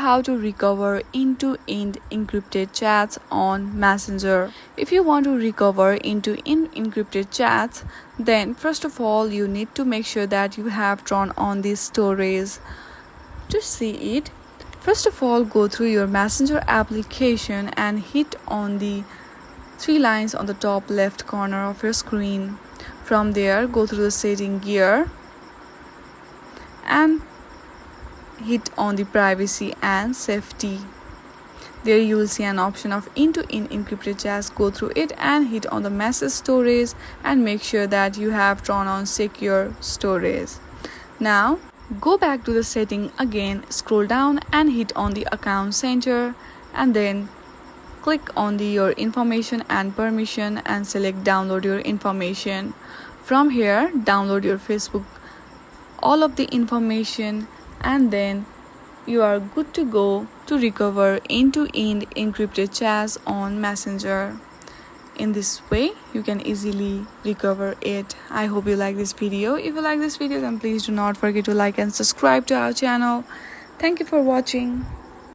How to recover end-to-end encrypted chats on Messenger. If you want to recover end-to-end encrypted chats, then first of all you need to make sure that you have turned on the storage. To see it, first of all go through your Messenger application and hit on the three lines on the top left corner of your screen. From there, go through the setting gear and hit on the privacy and safety. There you will see an option of end-to-end encrypted chats. Go through it and hit on the message storage and make sure that you have turned on secure storage. Now go back to the setting again, scroll down and hit on the account center and then click on your information and permission and select download your information. From here, download your Facebook, all of the information, and then you are good to go to recover end-to-end encrypted chats on Messenger. In this way, you can easily recover it. I hope you like this video. If you like this video, then please do not forget to like and subscribe to our channel. Thank you for watching.